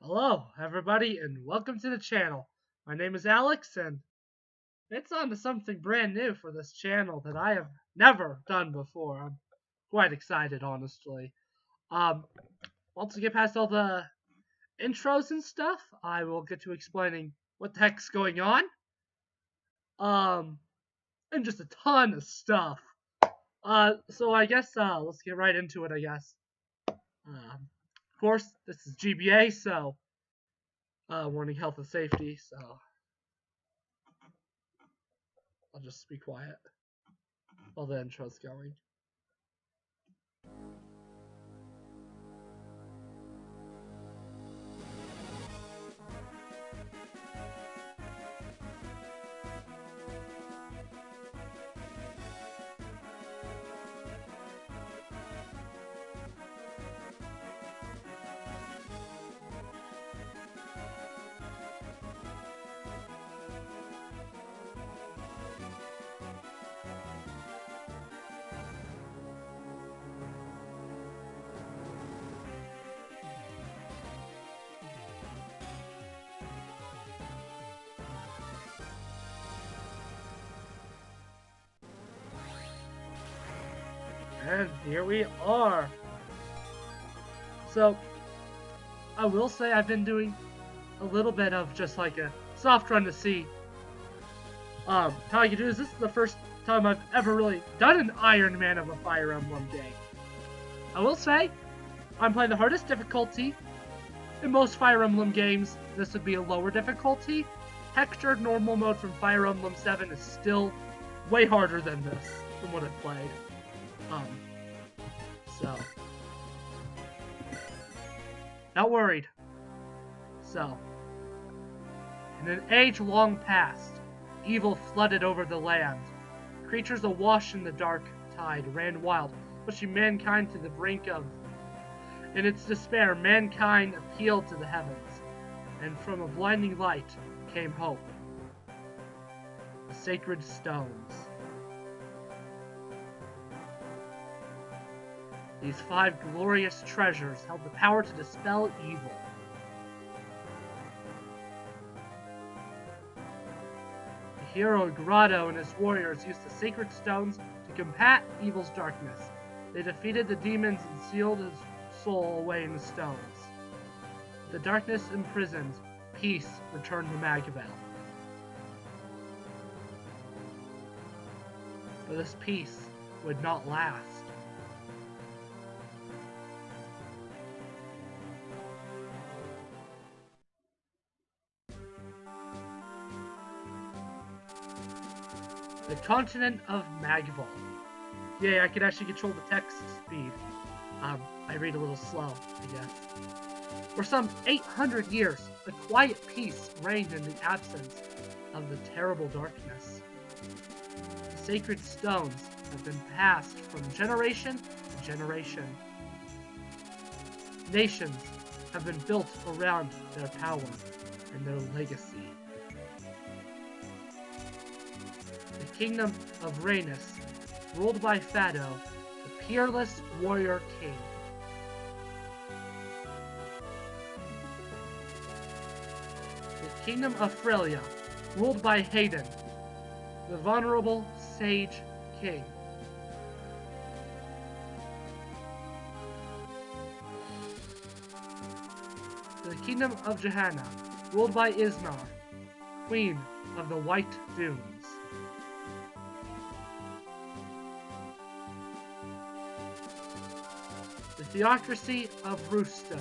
Hello, everybody, and welcome to the channel. My name is Alex, and it's on to something brand new for this channel that I have never done before. I'm quite excited, honestly. Once we get past all the intros and stuff, I will get to explaining what the heck's going on. And just a ton of stuff. So I guess, let's get right into it, I guess. Of course, this is GBA, so warning health and safety, so I'll just be quiet while the intro's going. And here we are. So, I will say I've been doing a little bit of just like a soft run to see how I can do this. This is the first time I've ever really done an Iron Man of a Fire Emblem game. I will say, I'm playing the hardest difficulty. In most Fire Emblem games, this would be a lower difficulty. Hector normal mode from Fire Emblem 7 is still way harder than this, from what I've played. So, not worried. So, in an age long past, evil flooded over the land. Creatures awash in the dark tide ran wild, pushing mankind to the brink of. In its despair, mankind appealed to the heavens, and from a blinding light came hope. The sacred stones. These 5 glorious treasures held the power to dispel evil. The hero Grotto and his warriors used the sacred stones to combat evil's darkness. They defeated the demons and sealed his soul away in the stones. The darkness imprisoned, peace returned to Magavel. But this peace would not last. The continent of Magavel. Yay, I can actually control the text speed. I read a little slow, I guess. For some 800 years, a quiet peace reigned in the absence of the terrible darkness. The sacred stones have been passed from generation to generation. Nations have been built around their power and their legacy. The kingdom of Rhaenus, ruled by Fado, the peerless warrior king. The kingdom of Frelia, ruled by Hayden, the vulnerable sage king. The kingdom of Johanna, ruled by Isnar, queen of the White Dunes. The theocracy of Rusta,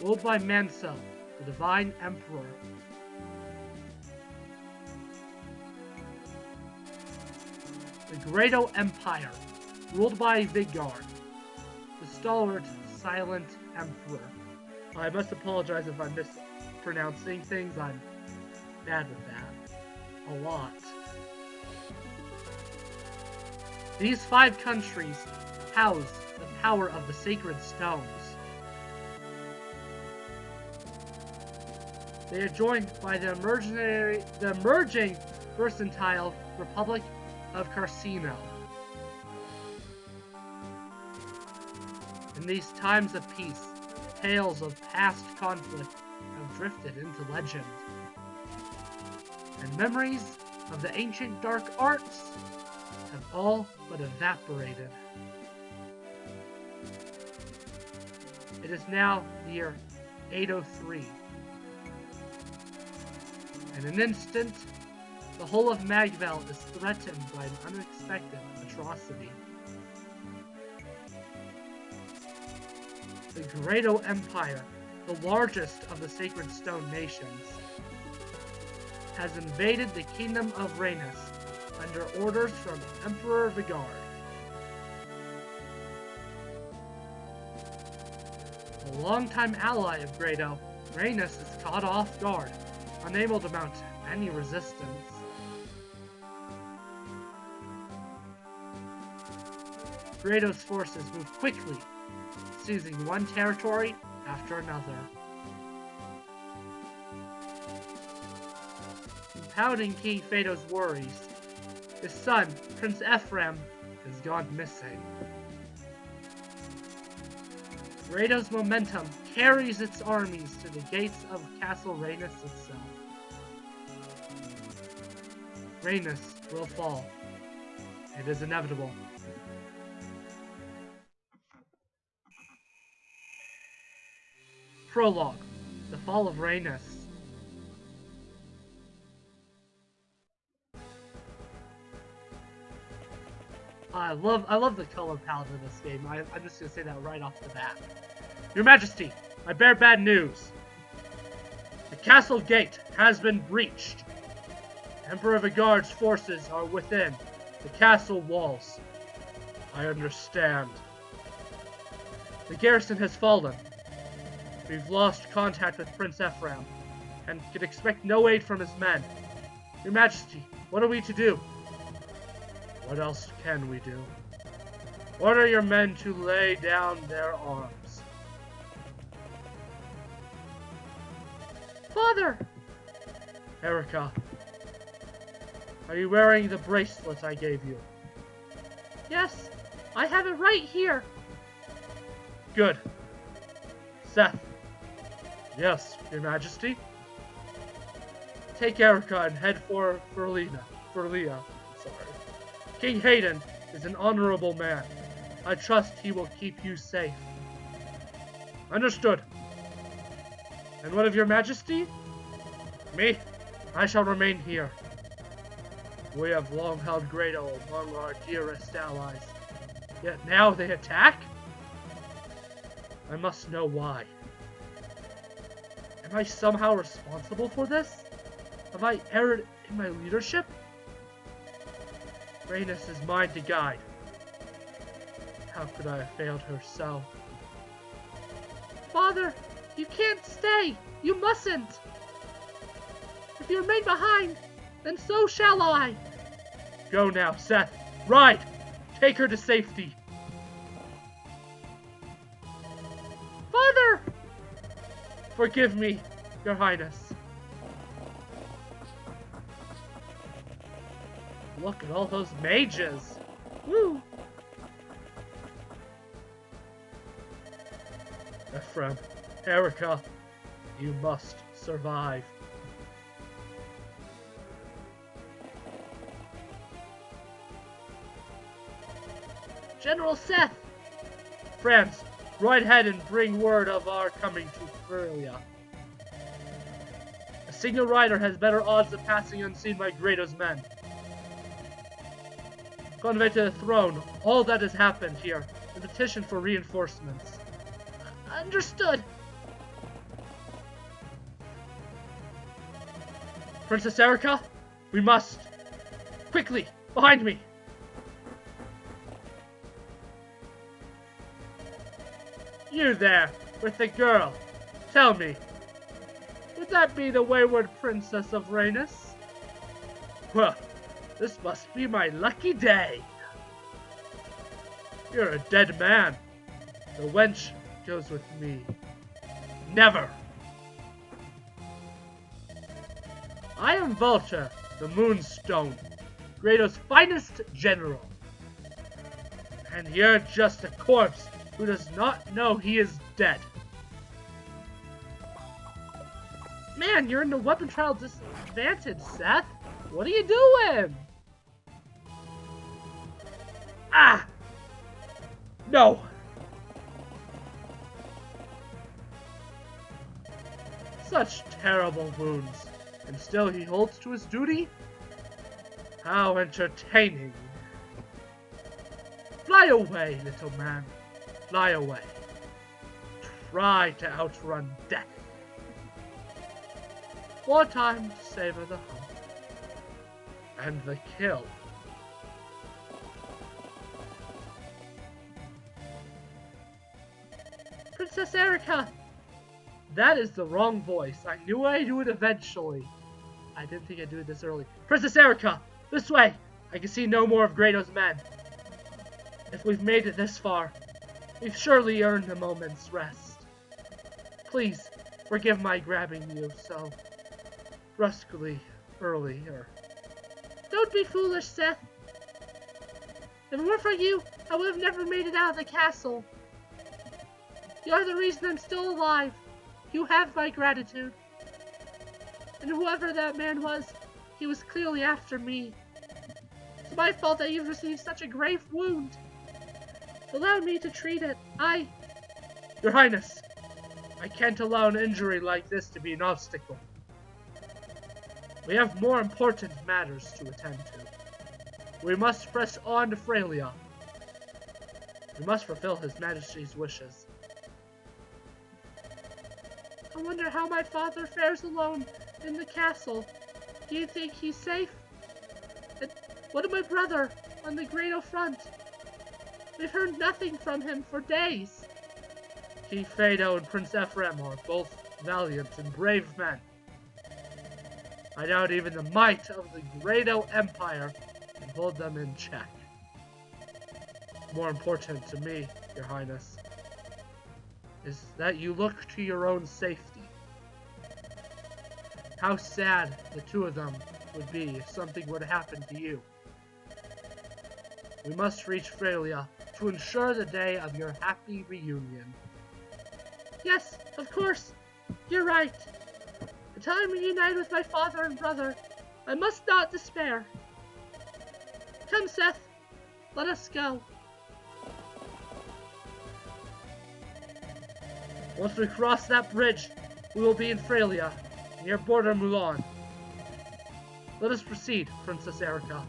ruled by Manso, the divine emperor. The Grado Empire, ruled by Vigard, the stalwart, silent emperor. I must apologize if I'm mispronouncing things. I'm bad with that. A lot. These 5 countries house the power of the sacred stones. They are joined by the emerging versatile Republic of Carcino. In these times of peace, tales of past conflict have drifted into legend, and memories of the ancient dark arts have all but evaporated. It is now the year 803. In an instant, the whole of Magval is threatened by an unexpected atrocity. The Grado Empire, the largest of the Sacred Stone nations, has invaded the kingdom of Rhenus under orders from Emperor Vigard. A longtime ally of Grado, Rhenus is caught off guard, unable to mount any resistance. Grado's forces move quickly, seizing one territory after another. Compounding King Phaedo's worries, his son, Prince Ephraim, has gone missing. Grado's momentum carries its armies to the gates of Castle Rhenus itself. Rhenus will fall. It is inevitable. Prologue: The Fall of Rhenus. I love the color palette of this game. I'm just gonna say that right off the bat. Your Majesty, I bear bad news. The castle gate has been breached. Emperor Vigard's forces are within the castle walls. I understand. The garrison has fallen. We've lost contact with Prince Ephraim, and can expect no aid from his men. Your Majesty, what are we to do? What else can we do? Order your men to lay down their arms. Father! Erica, are you wearing the bracelet I gave you? Yes, I have it right here. Good. Seth. Yes, Your Majesty. Take Erica and head for Leah. King Hayden is an honorable man. I trust he will keep you safe. Understood. And what of Your Majesty? Me? I shall remain here. We have long held Grado among our dearest allies. Yet now they attack? I must know why. Am I somehow responsible for this? Have I erred in my leadership? Rhenus is mine to guide. How could I have failed her so? Father, you can't stay! You mustn't! If you remain behind, then so shall I! Go now, Seth! Ride! Take her to safety! Father! Forgive me, Your Highness. Look at all those mages! Woo! Ephraim, Erica, you must survive. General Seth! Friends, ride ahead and bring word of our coming to Furia. A single rider has better odds of passing unseen by Grado's men. Convey to the throne all that has happened here, and petition for reinforcements. Understood. Princess Erica, we must. Quickly, behind me. You there, with the girl. Tell me, would that be the wayward princess of Rhenus? Well, this must be my lucky day. You're a dead man. The wench goes with me. Never. I am Vulture, the Moonstone, Grado's finest general. And you're just a corpse who does not know he is dead. Man, you're in the weapon trial disadvantage, Seth. What are you doing? Ah! No! Such terrible wounds, and still he holds to his duty? How entertaining. Fly away, little man. Fly away. Try to outrun death. More time to savor the hunt. And the kill. Princess Erica! That is the wrong voice. I knew I'd do it eventually. I didn't think I'd do it this early. Princess Erica! This way! I can see no more of Grado's men. If we've made it this far, we've surely earned a moment's rest. Please, forgive my grabbing you so brusquely earlier. Don't be foolish, Seth. If it weren't for you, I would have never made it out of the castle. You're the reason I'm still alive. You have my gratitude. And whoever that man was, he was clearly after me. It's my fault that you've received such a grave wound. Allow me to treat it. Your Highness, I can't allow an injury like this to be an obstacle. We have more important matters to attend to. We must press on to Frelia. We must fulfill His Majesty's wishes. I wonder how my father fares alone in the castle. Do you think he's safe? And what of my brother on the Grado front? We've heard nothing from him for days. King Fado and Prince Ephraim are both valiant and brave men. I doubt even the might of the Grado Empire can hold them in check. More important to me, Your Highness, is that you look to your own safety. How sad the two of them would be if something were to happen to you. We must reach Frelia to ensure the day of your happy reunion. Yes, of course. You're right. Until I'm reunited with my father and brother, I must not despair. Come, Seth. Let us go. Once we cross that bridge, we will be in Frelia, near Border Mulan. Let us proceed, Princess Erica.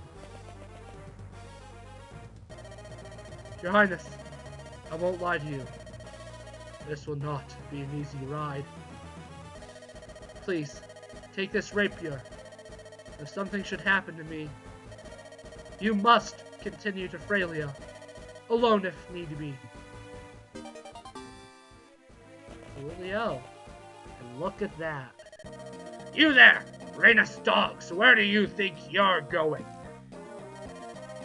Your Highness, I won't lie to you. This will not be an easy ride. Please, take this rapier. If something should happen to me, you must continue to Frelia, alone if need be. Coolio. And look at that. You there, Rhaenus dogs, where do you think you're going?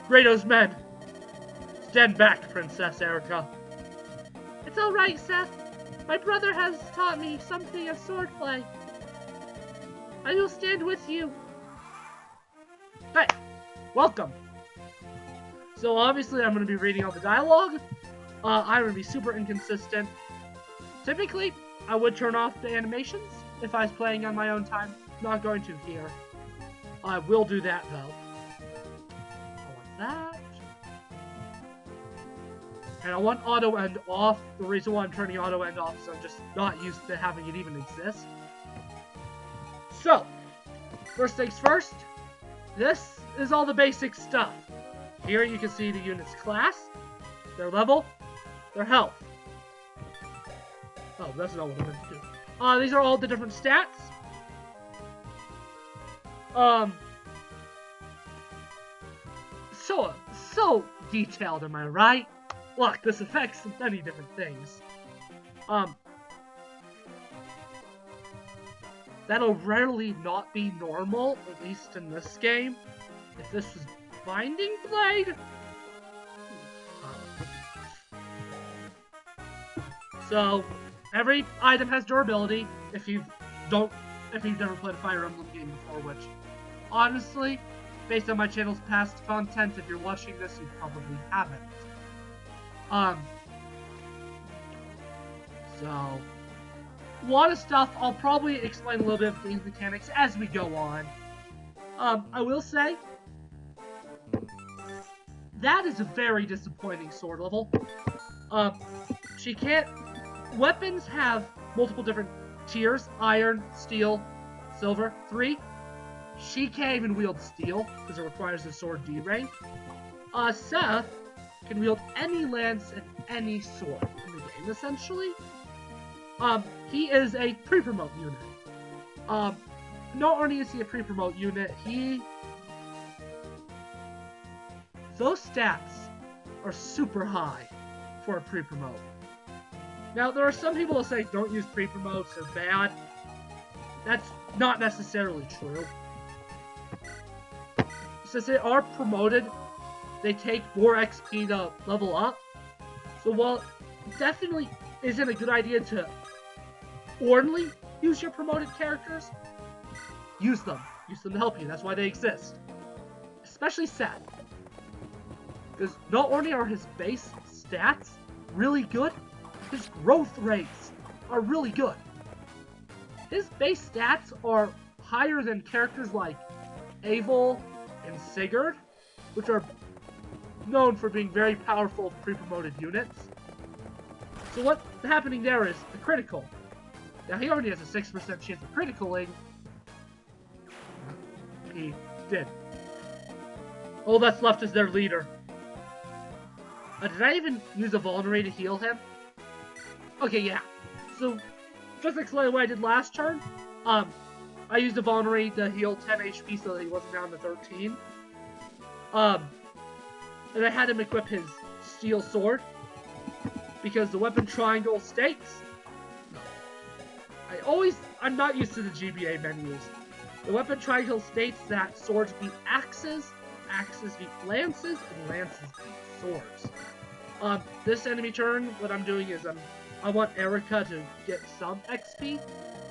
Grado's men. Stand back, Princess Erica. It's alright, Seth. My brother has taught me something of swordplay. I will stand with you. Hey, welcome. So obviously I'm going to be reading all the dialogue. I'm going to be super inconsistent. Typically, I would turn off the animations if I was playing on my own time. Not going to here. I will do that though. I want that. And I want auto end off. The reason why I'm turning auto end off is I'm just not used to having it even exist. So, first things first, this is all the basic stuff. Here you can see the unit's class, their level, their health. Oh, that's not what I meant to do. These are all the different stats. So detailed, am I right? Look, this affects many different things. That'll rarely not be normal, at least in this game. If this was Binding Blade... So, every item has durability, if you've never played a Fire Emblem game before, which, honestly, based on my channel's past content, if you're watching this, you probably haven't. So, a lot of stuff. I'll probably explain a little bit of game mechanics as we go on. I will say, that is a very disappointing sword level. She can't... Weapons have multiple different tiers. Iron, steel, silver. 3. She can't even wield steel, because it requires the sword D rank. Seth can wield any lance and any sword in the game, essentially. He is a pre-promote unit. Not only is he a pre-promote unit, those stats are super high for a pre-promote. Now, there are some people who say don't use pre-promotes, they're bad. That's not necessarily true. Since they are promoted, they take more XP to level up. So while it definitely isn't a good idea to only use your promoted characters, use them. Use them to help you. That's why they exist. Especially Seth. Because not only are his base stats really good, his growth rates are really good. His base stats are higher than characters like Abel and Sigurd, which are known for being very powerful pre-promoted units. So what's happening there is the critical. Now he already has a 6% chance of criticaling. He did. All that's left is their leader. Did I even use a vulnerary to heal him? Okay, yeah. So, just to explain what I did last turn, I used a vulnerary to heal 10 HP so that he wasn't down to 13. And I had him equip his steel sword, because the weapon triangle states... I'm not used to the GBA menus. The weapon triangle states that swords beat axes, axes beat lances, and lances beat swords. This enemy turn, what I'm doing is I want Erica to get some XP.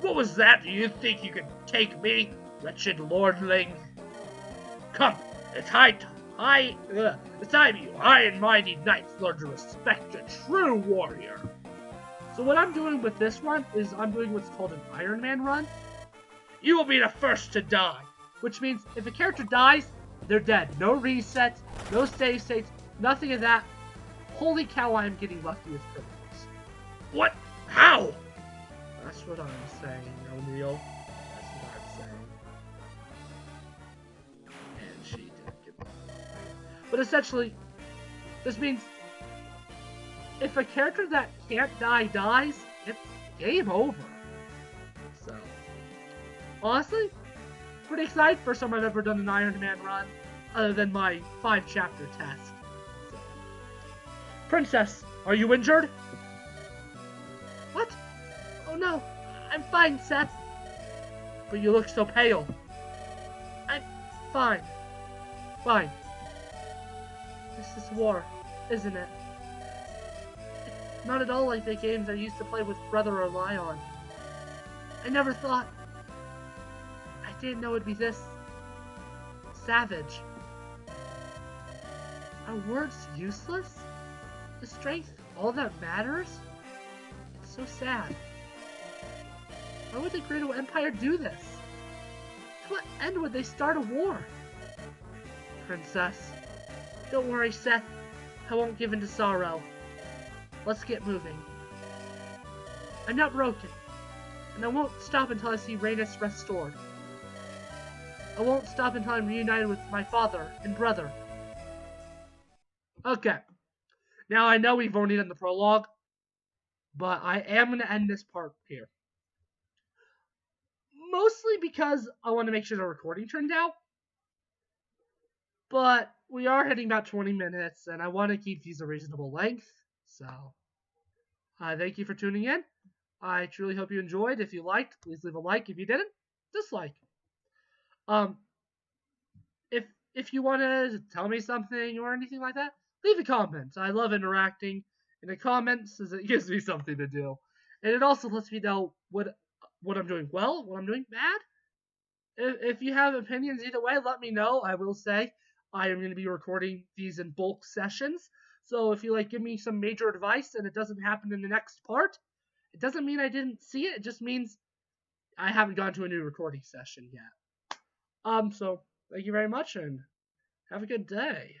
What was that? Do you think you can take me, wretched lordling? Come, it's time you high and mighty knights learn to respect a true warrior. So what I'm doing with this run is I'm doing what's called an Iron Man run. You will be the first to die, which means if a character dies, they're dead. No resets, no save states, nothing of that. Holy cow, I am getting lucky with criticals. What? How? That's what I'm saying, O'Neil. That's what I'm saying. And she did get lucky. But essentially, this means if a character that can't die dies, it's game over. So, honestly, pretty excited. First time I've ever done an Iron Man run, other than my 5-chapter test. So. Princess, are you injured? What? Oh no, I'm fine, Seth. But you look so pale. I'm fine. Fine. This is war, isn't it? It's not at all like the games I used to play with Brother or Lion. I never thought... I didn't know it'd be this... savage. Are words useless? Is strength all that matters? It's so sad. Why would the Great Empire do this? To what end would they start a war? Princess, don't worry, Seth. I won't give in to sorrow. Let's get moving. I'm not broken, and I won't stop until I see Rhaenys restored. I won't stop until I'm reunited with my father and brother. Okay. Now I know we've only done the prologue, but I am going to end this part here. Mostly because I want to make sure the recording turned out. But we are hitting about 20 minutes, and I want to keep these a reasonable length. So, thank you for tuning in. I truly hope you enjoyed. If you liked, please leave a like. If you didn't, dislike. If you want to tell me something or anything like that, leave a comment. I love interacting in the comments, as it gives me something to do. And it also lets me know what I'm doing well, what I'm doing bad. If you have opinions either way, let me know. I will say I am going to be recording these in bulk sessions. So if you give me some major advice and it doesn't happen in the next part, It doesn't mean I didn't see it. It just means I haven't gone to a new recording session yet. So thank you very much and have a good day.